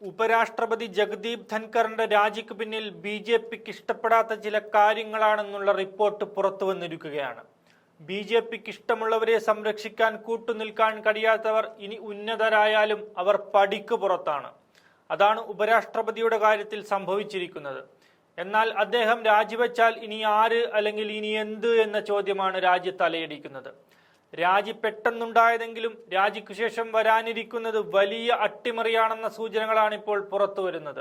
ഉപരാഷ്ട്രപതി ജഗദീപ് ധൻഖറിന്റെ രാജിക്ക് പിന്നിൽ ബി.ജെ.പിക്ക് ഇഷ്ടപ്പെടാത്ത ചില കാര്യങ്ങളാണെന്നുള്ള റിപ്പോർട്ട് പുറത്തുവന്നിരിക്കുകയാണ്. ബി.ജെ.പിക്ക് ഇഷ്ടമുള്ളവരെ സംരക്ഷിക്കാൻ കൂട്ടുനിൽക്കാൻ കഴിയാത്തവർ ഇനി ഉന്നതരായാലും അവർ പടിക്ക് പുറത്താണ്. അതാണ് ഉപരാഷ്ട്രപതിയുടെ കാര്യത്തിൽ സംഭവിച്ചിരിക്കുന്നത്. എന്നാൽ അദ്ദേഹം രാജിവെച്ചാൽ ഇനി ആര് അല്ലെങ്കിൽ ഇനി എന്ത് എന്ന ചോദ്യമാണ് രാജ്യത്ത് അലയടിക്കുന്നത്. രാജി പെട്ടെന്നുണ്ടായതെങ്കിലും രാജിക്കു ശേഷം വരാനിരിക്കുന്നത് വലിയ അട്ടിമറിയാണെന്ന സൂചനകളാണ് ഇപ്പോൾ പുറത്തു വരുന്നത്.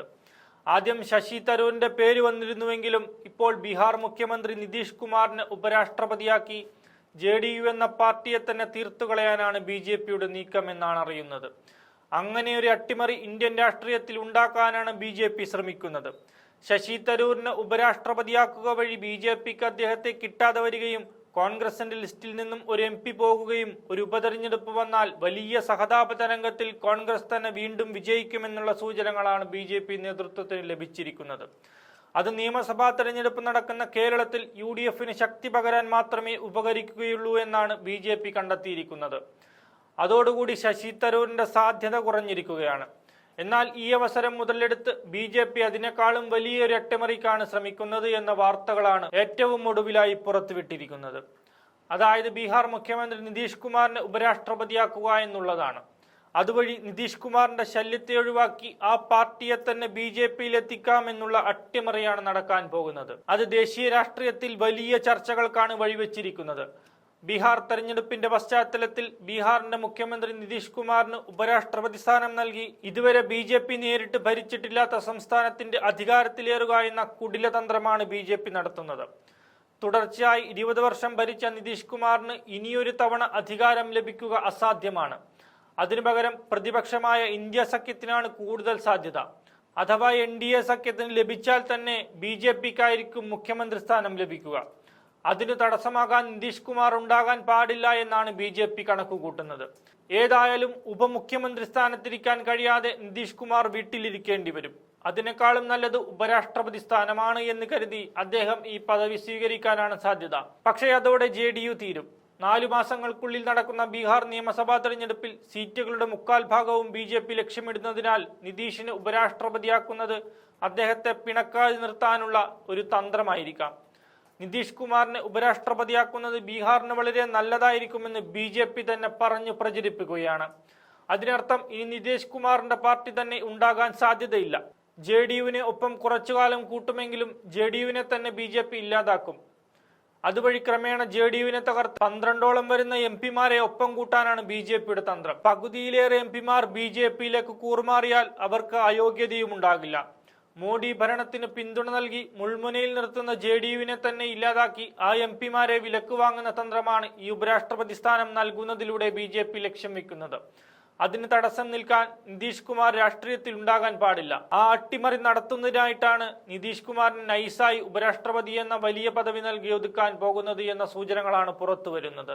ആദ്യം ശശി തരൂരിന്റെ പേര് വന്നിരുന്നുവെങ്കിലും ഇപ്പോൾ ബീഹാർ മുഖ്യമന്ത്രി നിതീഷ് കുമാറിനെ ഉപരാഷ്ട്രപതിയാക്കി JDU എന്ന പാർട്ടിയെ തന്നെ തീർത്തുകളയാനാണ് BJPയുടെ നീക്കം എന്നാണ് അറിയുന്നത്. അങ്ങനെ ഒരു അട്ടിമറി ഇന്ത്യൻ രാഷ്ട്രീയത്തിൽ ഉണ്ടാക്കാനാണ് BJP ശ്രമിക്കുന്നത്. ശശി തരൂരിനെ ഉപരാഷ്ട്രപതിയാക്കുക വഴി BJPക്ക് അദ്ദേഹത്തെ കിട്ടാതെ വരികയും കോൺഗ്രസിന്റെ ലിസ്റ്റിൽ നിന്നും ഒരു MP പോകുകയും ഒരു ഉപതെരഞ്ഞെടുപ്പ് വന്നാൽ വലിയ സഹതാപ തരംഗത്തിൽ കോൺഗ്രസ് തന്നെ വീണ്ടും വിജയിക്കുമെന്നുള്ള സൂചനകളാണ് BJP നേതൃത്വത്തിന് ലഭിച്ചിരിക്കുന്നത്. അത് നിയമസഭാ തെരഞ്ഞെടുപ്പ് നടക്കുന്ന കേരളത്തിൽ UDFന് ശക്തി പകരാൻ മാത്രമേ ഉപകരിക്കുകയുള്ളൂ എന്നാണ് BJP കണ്ടെത്തിയിരിക്കുന്നത്. അതോടുകൂടി ശശി തരൂരിന്റെ സാധ്യത കുറഞ്ഞിരിക്കുകയാണ്. എന്നാൽ ഈ അവസരം മുതലെടുത്ത് BJP അതിനേക്കാളും വലിയൊരു അട്ടിമറിക്കാണ് ശ്രമിക്കുന്നത് എന്ന വാർത്തകളാണ് ഏറ്റവും ഒടുവിലായി പുറത്തുവിട്ടിരിക്കുന്നത്. അതായത് ബീഹാർ മുഖ്യമന്ത്രി നിതീഷ് കുമാറിനെ ഉപരാഷ്ട്രപതിയാക്കുക എന്നുള്ളതാണ്. അതുവഴി നിതീഷ് കുമാറിന്റെ ശല്യത്തെ ഒഴിവാക്കി ആ പാർട്ടിയെ തന്നെ BJPയിൽ എത്തിക്കാമെന്നുള്ള അട്ടിമറിയാണ് നടക്കാൻ പോകുന്നത്. അത് ദേശീയ രാഷ്ട്രീയത്തിൽ വലിയ ചർച്ചകൾക്കാണ് വഴിവെച്ചിരിക്കുന്നത്. ബീഹാർ തെരഞ്ഞെടുപ്പിന്റെ പശ്ചാത്തലത്തിൽ ബീഹാറിന്റെ മുഖ്യമന്ത്രി നിതീഷ് കുമാറിന് ഉപരാഷ്ട്രപതി സ്ഥാനം നൽകി ഇതുവരെ BJP നേരിട്ട് ഭരിച്ചിട്ടില്ലാത്ത സംസ്ഥാനത്തിന്റെ അധികാരത്തിലേറുക എന്ന കുടിലതന്ത്രമാണ് BJP നടത്തുന്നത്. തുടർച്ചയായി 20 വർഷം ഭരിച്ച നിതീഷ് കുമാറിന് ഇനിയൊരു തവണ അധികാരം ലഭിക്കുക അസാധ്യമാണ്. അതിനു പകരം പ്രതിപക്ഷമായ ഇന്ത്യ സഖ്യത്തിനാണ് കൂടുതൽ സാധ്യത. അഥവാ NDA സഖ്യത്തിന് ലഭിച്ചാൽ തന്നെ BJPക്കായിരിക്കും മുഖ്യമന്ത്രി സ്ഥാനം ലഭിക്കുക. അതിന് തടസ്സമാകാൻ നിതീഷ് കുമാർ ഉണ്ടാകാൻ പാടില്ല എന്നാണ് BJP കണക്കുകൂട്ടുന്നത്. ഏതായാലും ഉപമുഖ്യമന്ത്രി സ്ഥാനത്തിരിക്കാൻ കഴിയാതെ നിതീഷ് കുമാർ വീട്ടിലിരിക്കേണ്ടി വരും. അതിനേക്കാളും നല്ലത് ഉപരാഷ്ട്രപതി സ്ഥാനമാണ് എന്ന് കരുതി അദ്ദേഹം ഈ പദവി സ്വീകരിക്കാനാണ് സാധ്യത. പക്ഷേ അതോടെ JDU തീരും. 4 മാസങ്ങൾക്കുള്ളിൽ നടക്കുന്ന ബീഹാർ നിയമസഭാ തെരഞ്ഞെടുപ്പിൽ സീറ്റുകളുടെ 3/4 ഭാഗവും BJP ലക്ഷ്യമിടുന്നതിനാൽ നിതീഷിനെ ഉപരാഷ്ട്രപതിയാക്കുന്നത് അദ്ദേഹത്തെ പിണക്കാതെ നിർത്താനുള്ള ഒരു തന്ത്രമായിരിക്കാം. നിതീഷ് കുമാറിനെ ഉപരാഷ്ട്രപതിയാക്കുന്നത് ബീഹാറിന് വളരെ നല്ലതായിരിക്കുമെന്ന് BJP തന്നെ പറഞ്ഞു പ്രചരിപ്പിക്കുകയാണ്. അതിനർത്ഥം ഇനി നിതീഷ് കുമാറിന്റെ പാർട്ടി തന്നെ ഉണ്ടാകാൻ സാധ്യതയില്ല. JDUവിനെ ഒപ്പം കുറച്ചുകാലം കൂട്ടുമെങ്കിലും JDUവിനെ തന്നെ BJP ഇല്ലാതാക്കും. അതുവഴി ക്രമേണ JDUവിനെ തകർത്ത് 12ഓളം വരുന്ന MP മാരെ ഒപ്പം കൂട്ടാനാണ് BJPയുടെ തന്ത്രം. പകുതിയിലേറെ MP മാർ BJPയിലേക്ക് കൂറുമാറിയാൽ അവർക്ക് അയോഗ്യതയും ഉണ്ടാകില്ല. മോഡി ഭരണത്തിന് പിന്തുണ നൽകി മുൾമുനയിൽ നിർത്തുന്ന JDUവിനെ തന്നെ ഇല്ലാതാക്കി ആ MP മാരെ വിലക്ക് വാങ്ങുന്ന തന്ത്രമാണ് ഈ ഉപരാഷ്ട്രപതി സ്ഥാനം നൽകുന്നതിലൂടെ BJP ലക്ഷ്യം വെക്കുന്നത്. അതിന് തടസ്സം നിൽക്കാൻ നിതീഷ് കുമാർ രാഷ്ട്രീയത്തിൽ ഉണ്ടാകാൻ പാടില്ല. ആ അട്ടിമറി നടത്തുന്നതിനായിട്ടാണ് നിതീഷ് കുമാറിന് നൈസായി ഉപരാഷ്ട്രപതി എന്ന വലിയ പദവി നൽകി ഒതുക്കാൻ പോകുന്നത് എന്ന സൂചനകളാണ് പുറത്തു വരുന്നത്.